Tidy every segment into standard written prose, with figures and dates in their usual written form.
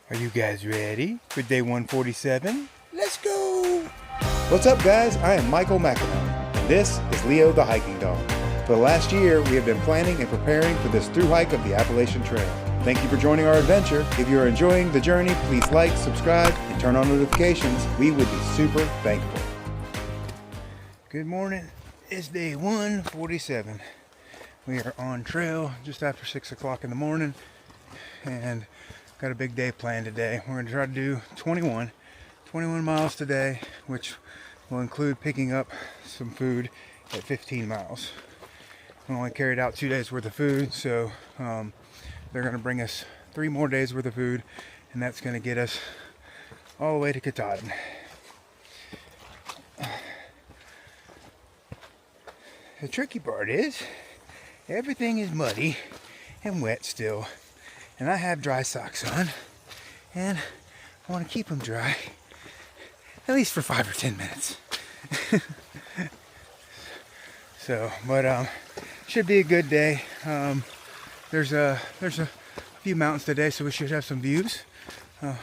Are you guys ready for day 147? Let's go! What's up, guys? I am Michael McEnroe, and this is Leo the Hiking Dog. For the last year, we have been planning and preparing for this thru hike of the Appalachian Trail. Thank you for joining our adventure. If you are enjoying the journey, please like, subscribe, and turn on notifications. We would be super thankful. Good morning. It's day 147. We are on trail just after 6 o'clock in the morning, and got a big day planned today. We're going to try to do 21 miles today, which will include picking up some food at 15 miles. We only carried out 2 days worth of food, so they're going to bring us 3 more days worth of food, and that's going to get us all the way to Katahdin. The tricky part is everything is muddy and wet still, and I have dry socks on, and I want to keep them dry at least for 5 or 10 minutes. So, but should be a good day. There's a few mountains today, so we should have some views.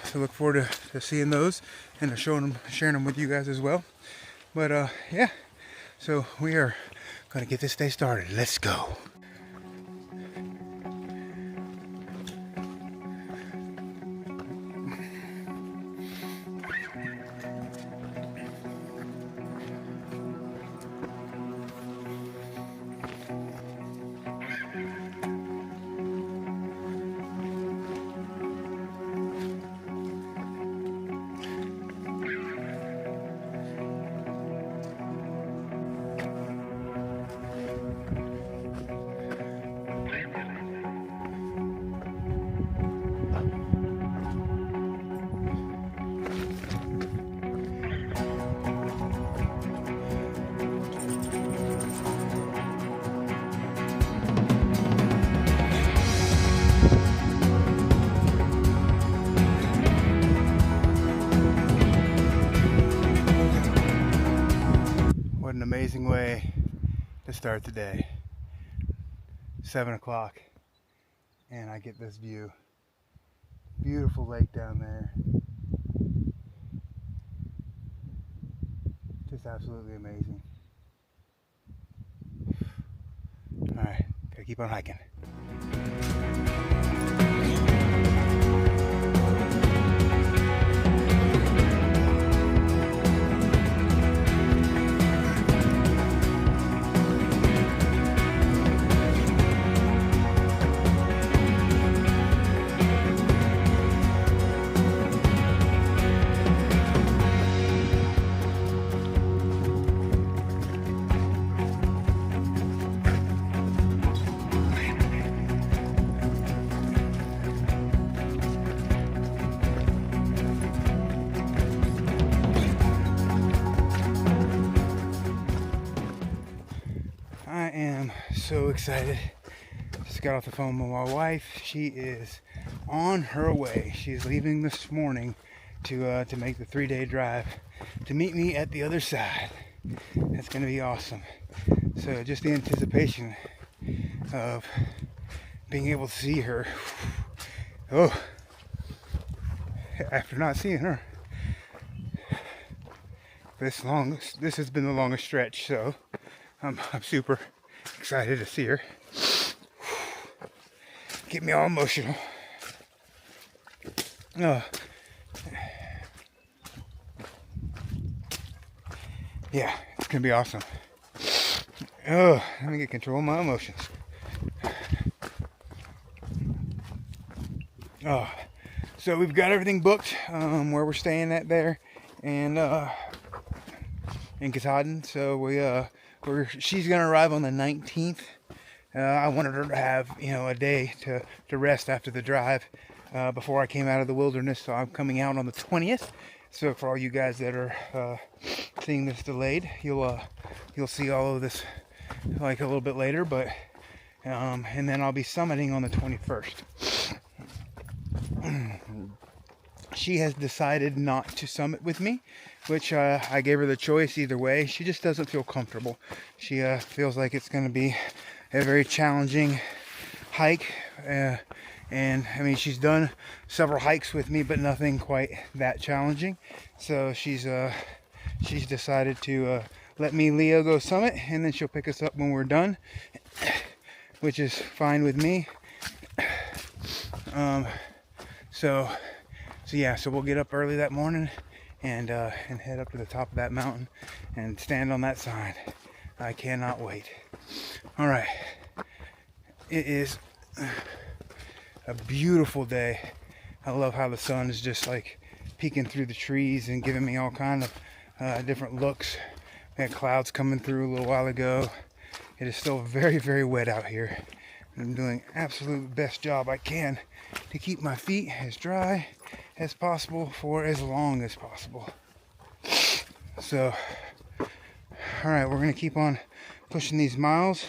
So look forward to seeing those and to sharing them with you guys as well. But yeah, so we are gonna get this day started. Let's go. What an amazing way to start the day. 7 o'clock, and I get this view. Beautiful lake down there. Just absolutely amazing. Alright, gotta keep on hiking. I am so excited. Just got off the phone with my wife. She is on her way. She is leaving this morning to make the 3-day drive to meet me at the other side. That's going to be awesome. So just the anticipation of being able to see her. Oh, after not seeing her this long, this has been the longest stretch. So I'm super excited to see her. Get me all emotional. Yeah, it's gonna be awesome. Let me get control of my emotions. So we've got everything booked where we're staying at there, and in Katahdin. So she's gonna arrive on the 19th. I wanted her to have a day to rest after the drive before I came out of the wilderness. So I'm coming out on the 20th. So for all you guys that are seeing this delayed, you'll see all of this like a little bit later. But and then I'll be summiting on the 21st. She has decided not to summit with me, which I gave her the choice either way. She just doesn't feel comfortable. She feels like it's going to be a very challenging hike And I mean, she's done several hikes with me, but nothing quite that challenging. So she's decided to let me and Leo go summit, and then she'll pick us up when we're done, which is fine with me. So we'll get up early that morning and head up to the top of that mountain and stand on that sign. I cannot wait. All right, it is a beautiful day. I love how the sun is just like peeking through the trees and giving me all kind of different looks. We had clouds coming through a little while ago. It is still very, very wet out here. I'm doing absolute best job I can to keep my feet as dry as possible for as long as possible. So, all right, we're gonna keep on pushing these miles.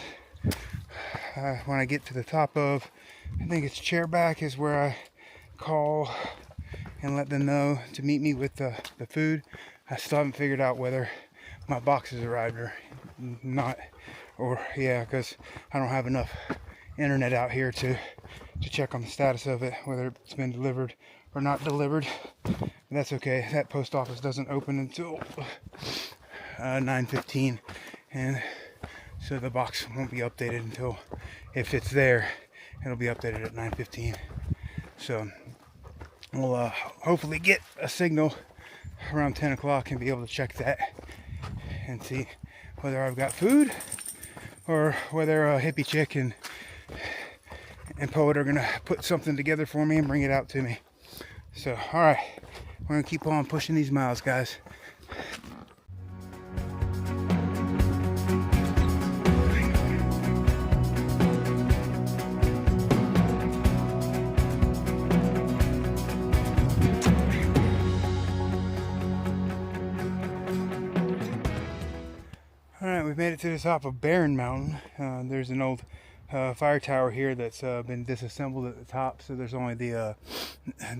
When I get to the top of, I think it's Chairback is where I call and let them know to meet me with the food. I still haven't figured out whether my box has arrived or not, because I don't have enough internet out here to check on the status of it, whether it's been delivered or not delivered. But that's okay. That post office doesn't open until 9:15, and so the box won't be updated until, if it's there, it'll be updated at 9:15. So we'll hopefully get a signal around 10 o'clock and be able to check that and see whether I've got food or whether Hippie Chick and Poet are gonna put something together for me and bring it out to me. So, all right, we're gonna keep on pushing these miles, guys. We've made it to the top of Barren Mountain. There's an old fire tower here that's been disassembled at the top, so there's only the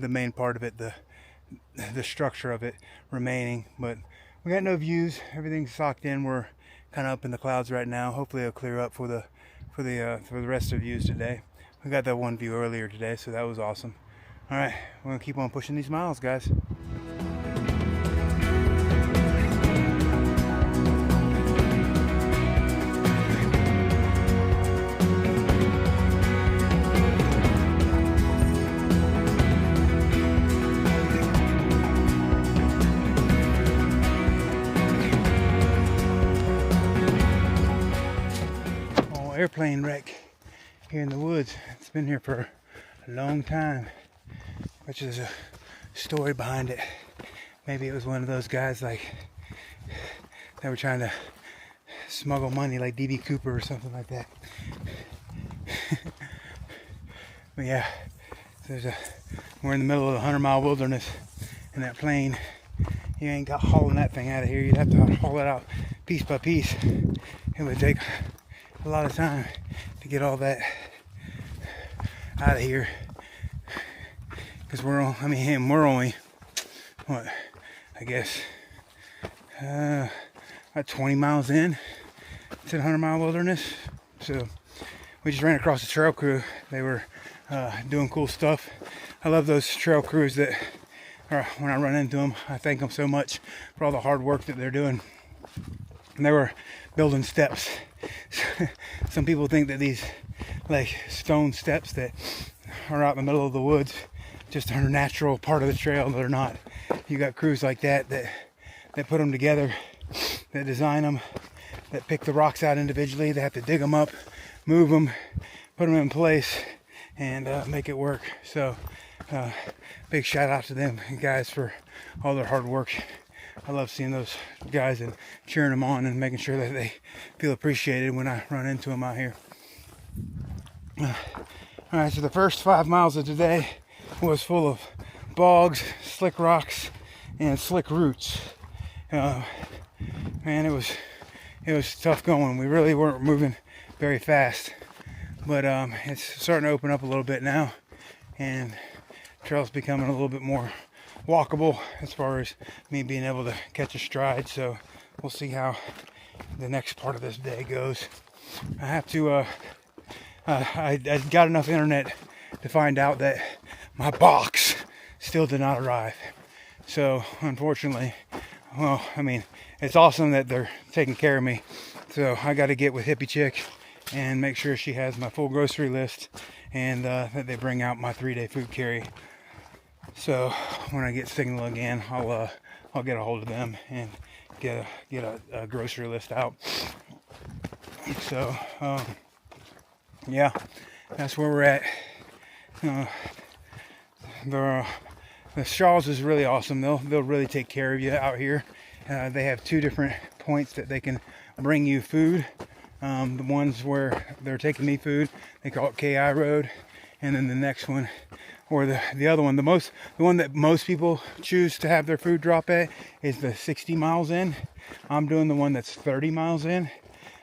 main part of it, the structure of it remaining. But we got no views. Everything's socked in. We're kind of up in the clouds right now. Hopefully it'll clear up for the rest of the views today. We got that one view earlier today, so that was awesome. All right, we're gonna keep on pushing these miles, guys. Airplane wreck here in the woods. It's been here for a long time, which is a story behind it. Maybe it was one of those guys like that were trying to smuggle money, like D.B. Cooper or something like that. But yeah, we're in the middle of the 100-mile wilderness, and that plane, you ain't got hauling that thing out of here. You'd have to haul it out piece by piece. It would take a lot of time to get all that out of here, because we're only what, I guess about 20 miles in to the 100-mile wilderness. So we just ran across the trail crew. They were doing cool stuff. I love those trail crews that when I run into them, I thank them so much for all the hard work that they're doing. And they were building steps. Some people think that these like stone steps that are out in the middle of the woods just are a natural part of the trail. They're not. You got crews like that put them together, that design them, that pick the rocks out individually. They have to dig them up, move them, put them in place, and make it work. So big shout out to them guys for all their hard work. I love seeing those guys and cheering them on and making sure that they feel appreciated when I run into them out here. All right, so the first 5 miles of today was full of bogs, slick rocks, and slick roots. Man, it was tough going. We really weren't moving very fast, but it's starting to open up a little bit now, and the trail's becoming a little bit more walkable as far as me being able to catch a stride. So we'll see how the next part of this day goes. I have to I got enough internet to find out that my box still did not arrive. So unfortunately, well, I mean, it's awesome that they're taking care of me. So I got to get with Hippie Chick and make sure she has my full grocery list, and that they bring out my 3-day food carry. So when I get signal again, I'll get a hold of them and get a grocery list out. So yeah, that's where we're at. The Shawls is really awesome. They'll really take care of you out here. They have 2 different points that they can bring you food. The ones where they're taking me food, they call it KI Road, and then the next one, or the other one, the one that most people choose to have their food drop at is the 60 miles in. I'm doing the one that's 30 miles in.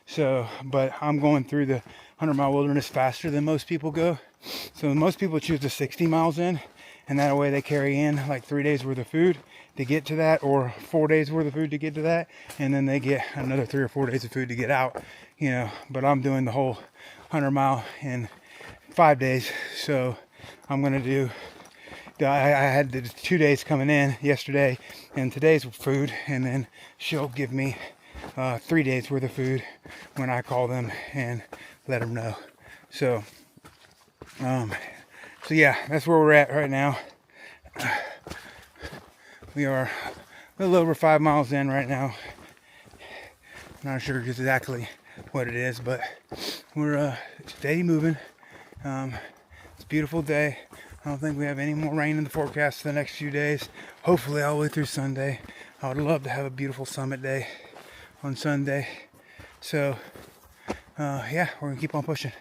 So, but I'm going through the 100-mile wilderness faster than most people go. So most people choose the 60 miles in, and that way they carry in like 3 days worth of food to get to that, or 4 days worth of food to get to that, and then they get another 3 or 4 days of food to get out, you know. But I'm doing the whole 100-mile in 5 days. So I'm gonna do, I had the 2 days coming in yesterday and today's food, and then she'll give me 3 days worth of food when I call them and let them know. So so yeah, that's where we're at right now. We are a little over 5 miles in right now. Not sure exactly what it is, but we're steady moving. It's a beautiful day. I don't think we have any more rain in the forecast for the next few days. Hopefully all the way through Sunday. I would love to have a beautiful summit day on Sunday. So yeah, we're gonna keep on pushing.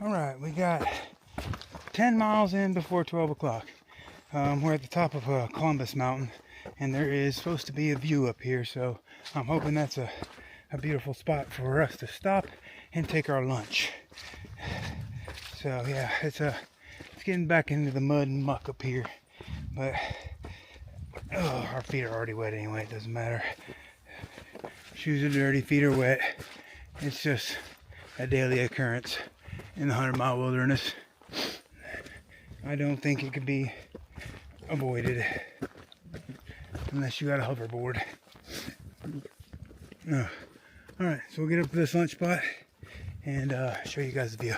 Alright, we got 10 miles in before 12 o'clock. We're at the top of Columbus Mountain, and there is supposed to be a view up here, so I'm hoping that's a beautiful spot for us to stop and take our lunch. So yeah, it's getting back into the mud and muck up here, but our feet are already wet anyway, it doesn't matter. Shoes are dirty, feet are wet. It's just a daily occurrence. in the 100-mile wilderness. I don't think it could be avoided unless you got a hoverboard. No. Alright, so we'll get up to this lunch spot and show you guys the view.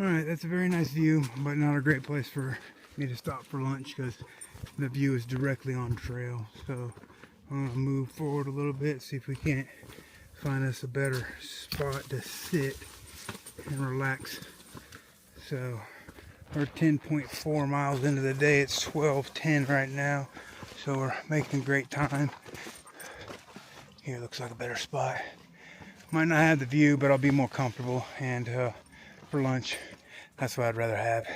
Alright, that's a very nice view, but not a great place for me to stop for lunch because the view is directly on trail. So I'm going to move forward a little bit, see if we can't find us a better spot to sit and relax. So we're 10.4 miles into the day. It's 12:10 right now, so we're making great time. Here looks like a better spot. Might not have the view, but I'll be more comfortable, and for lunch, that's what I'd rather have.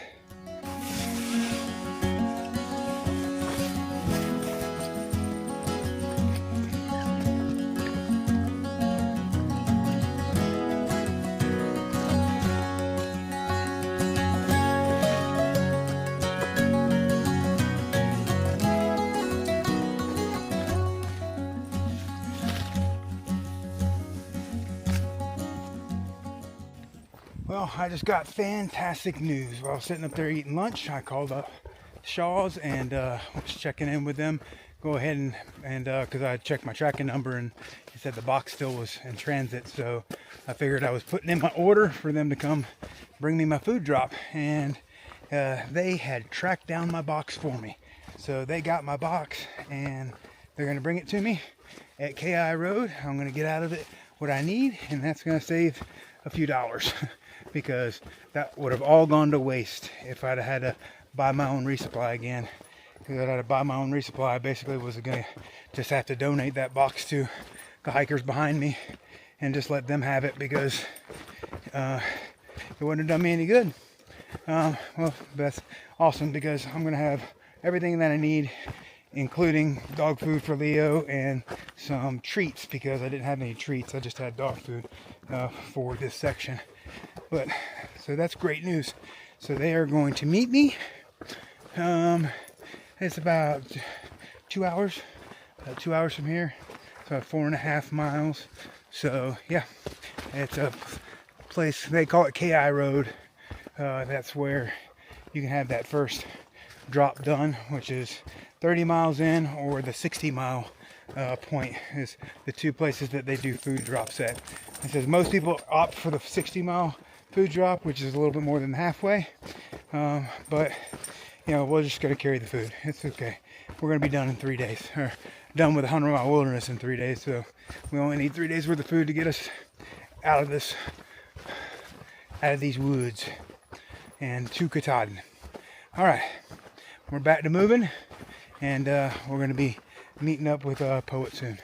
Well, I just got fantastic news. While I was sitting up there eating lunch, I called up Shaw's and was checking in with them. Go ahead and because I checked my tracking number and he said the box still was in transit, so I figured I was putting in my order for them to come bring me my food drop, and they had tracked down my box for me. So they got my box and they're going to bring it to me at KI Road. I'm going to get out of it what I need, and that's going to save a few dollars. Because that would have all gone to waste if I'd had to buy my own resupply again. Because I'd had to buy my own resupply, I basically was going to just have to donate that box to the hikers behind me and just let them have it, because it wouldn't have done me any good. Well, that's awesome, because I'm going to have everything that I need, including dog food for Leo and some treats, because I didn't have any treats. I just had dog food for this section. But so that's great news. So they are going to meet me. It's about 2 hours. 2 hours from here. It's about 4.5 miles. So yeah, it's a place, they call it KI Road. That's where you can have that first drop done, which is 30 miles in, or the 60-mile point is the two places that they do food drops at. It says most people opt for the 60-mile food drop, which is a little bit more than halfway, but you know, we're just going to carry the food. It's okay. We're going to be done in 3 days, or done with 100-mile wilderness in 3 days. So we only need 3 days worth of food to get us out of these woods and to Katahdin. All right, we're back to moving, and we're going to be meeting up with Poet soon.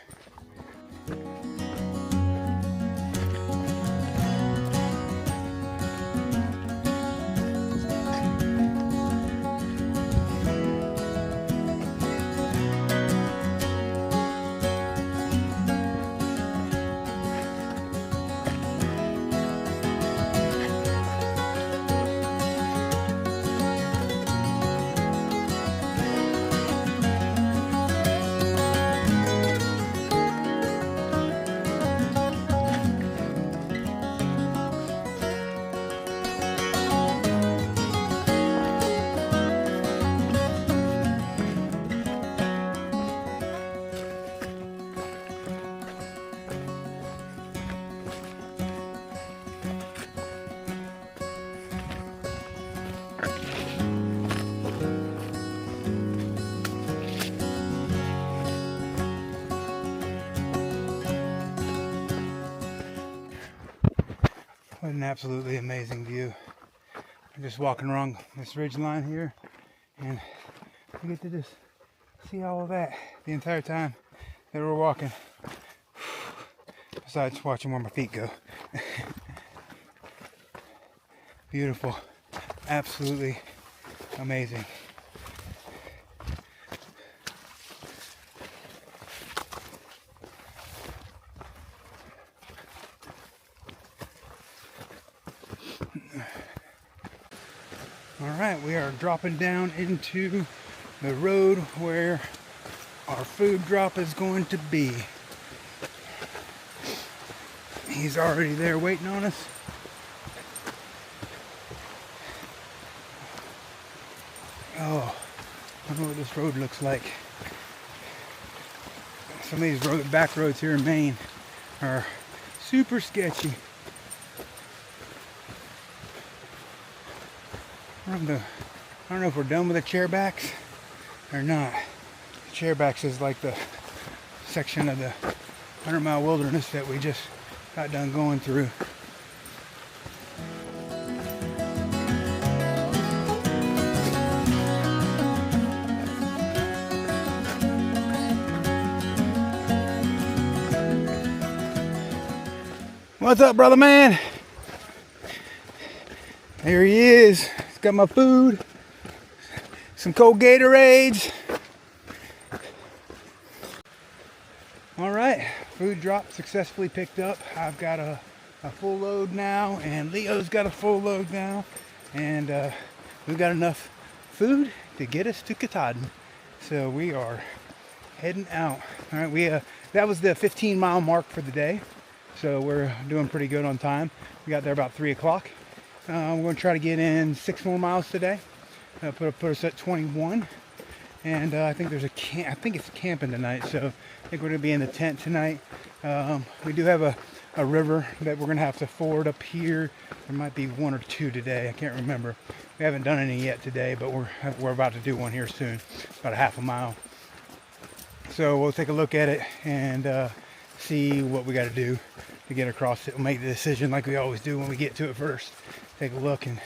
What an absolutely amazing view. I'm just walking along this ridge line here, and we get to just see all of that the entire time that we're walking. Besides watching where my feet go. Beautiful. Absolutely amazing. All right, we are dropping down into the road where our food drop is going to be. He's already there waiting on us. Oh, I don't know what this road looks like. Some of these back roads here in Maine are super sketchy. I don't know if we're done with the chairbacks or not. The chairbacks is like the section of the 100-mile wilderness that we just got done going through. What's up, brother man? There he is. He's got my food, some cold Gatorades. All right, food drop successfully picked up. I've got a full load now, and Leo's got a full load now, and we've got enough food to get us to Katahdin. So we are heading out. All right, that was the 15-mile mark for the day. So we're doing pretty good on time. We got there about 3 o'clock. We're going to try to get in 6 more miles today. Put us at 21. And I think there's I think it's camping tonight. So I think we're going to be in the tent tonight. We do have a river that we're going to have to ford up here. There might be 1 or 2 today. I can't remember. We haven't done any yet today, but we're about to do one here soon. About a half a mile. So we'll take a look at it and see what we got to do to get across it. We'll make the decision like we always do when we get to it first. Take a look and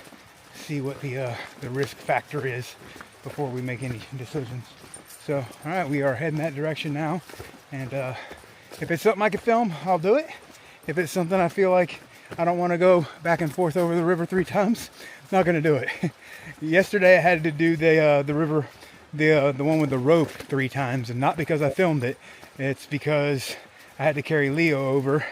see what the risk factor is before we make any decisions. So, all right, we are heading that direction now. And if it's something I can film, I'll do it. If it's something I feel like I don't want to go back and forth over the river 3 times, I'm not going to do it. Yesterday I had to do the river, the one with the rope 3 times, and not because I filmed it. It's because I had to carry Leo over,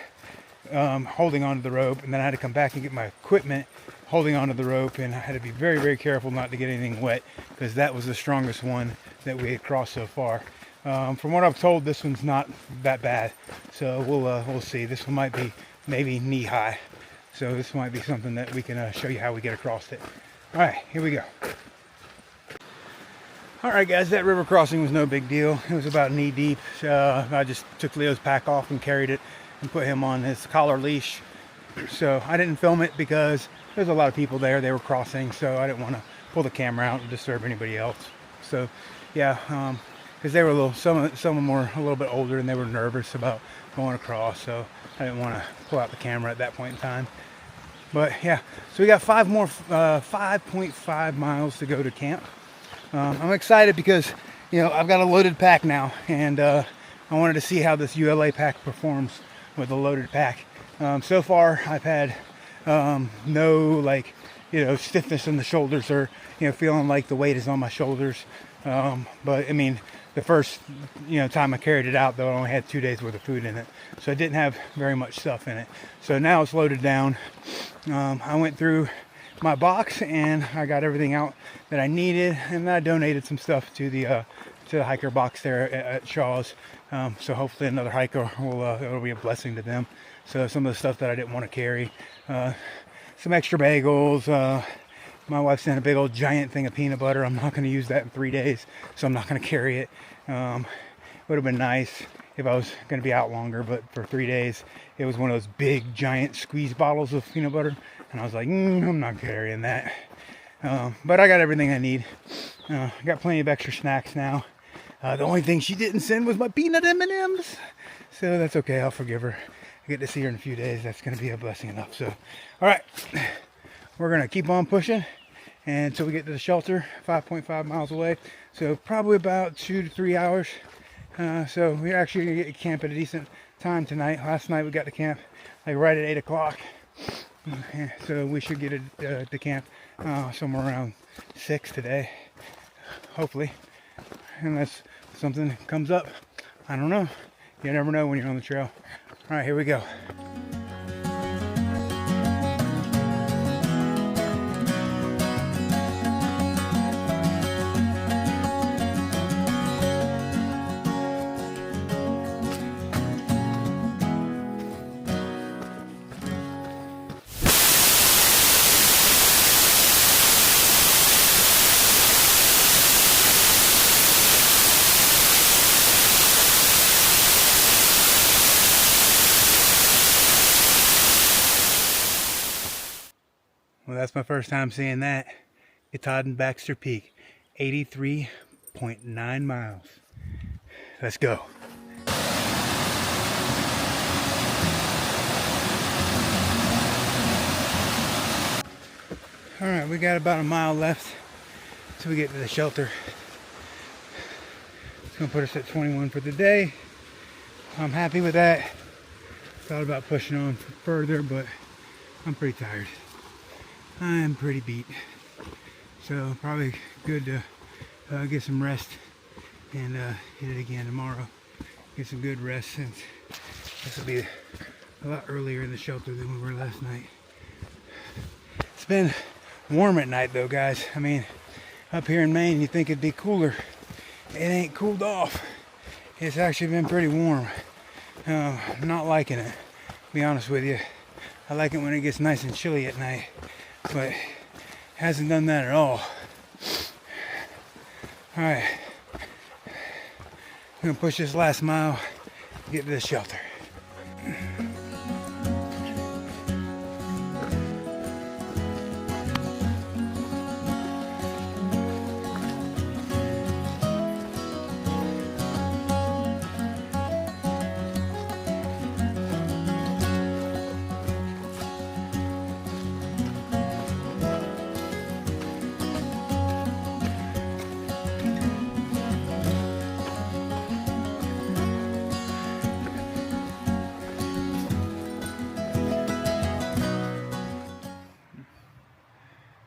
holding onto the rope, and then I had to come back and get my equipment holding onto the rope, and I had to be very, very careful not to get anything wet because that was the strongest one that we had crossed so far. From what I've told, this one's not that bad, so we'll see. This one might be maybe knee high, so this might be something that we can show you how we get across it. All right, here we go. All right, guys, that river crossing was no big deal. It was about knee deep. I just took Leo's pack off and carried it and put him on his collar leash. So I didn't film it because there's a lot of people there. They were crossing, so I didn't want to pull the camera out and disturb anybody else. So yeah, because they were some of them were a little bit older and they were nervous about going across, so I didn't want to pull out the camera at that point in time. But yeah, so we got 5.5 miles to go to camp. I'm excited because, I've got a loaded pack now, and I wanted to see how this ULA pack performs with a loaded pack. So far, I've had no stiffness in the shoulders or feeling like the weight is on my shoulders. But I mean, the first time I carried it out, though, I only had 2 days worth of food in it, so I didn't have very much stuff in it. So now it's loaded down. I went through my box and I got everything out that I needed, and I donated some stuff to the hiker box there at Shaw's. So hopefully another hiker it'll be a blessing to them. So some of the stuff that I didn't want to carry, some extra bagels. My wife sent a big old giant thing of peanut butter. I'm not going to use that in 3 days, so I'm not going to carry it. Would have been nice if I was going to be out longer, but for 3 days, it was one of those big giant squeeze bottles of peanut butter, and I was like, I'm not carrying that. But I got everything I need. I got plenty of extra snacks now. The only thing she didn't send was my peanut M&Ms, so that's okay. I'll forgive her. I get to see her in a few days. That's going to be a blessing enough. So, all right, we're going to keep on pushing until we get to the shelter, 5.5 miles away. So probably about 2 to 3 hours. So we're actually going to get to camp at a decent time tonight. Last night we got to camp like right at 8 o'clock. So we should get to camp somewhere around 6 today, hopefully. Unless something comes up. I don't know. You never know when you're on the trail. All right, here we go. Well, that's my first time seeing that. Katahdin Baxter Peak, 83.9 miles. Let's go. All right, we got about a mile left till we get to the shelter. It's gonna put us at 21 for the day. I'm happy with that. Thought about pushing on further, but I'm pretty tired. I'm pretty beat. So probably good to get some rest and hit it again tomorrow. Get some good rest since this will be a lot earlier in the shelter than we were last night. It's been warm at night though, guys. I mean, up here in Maine, you think it'd be cooler. It ain't cooled off. It's actually been pretty warm. I'm not liking it, to be honest with you. I like it when it gets nice and chilly at night, but it hasn't done that at all. All right, I'm gonna push this last mile, get to the shelter.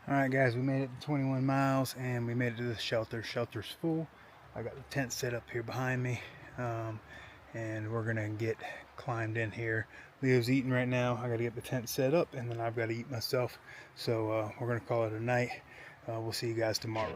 Alright guys, we made it to 21 miles and we made it to the shelter. Shelter's full. I got the tent set up here behind me, and we're gonna get climbed in here. Leo's eating right now. I gotta get the tent set up and then I've got to eat myself. So we're gonna call it a night. We'll see you guys tomorrow.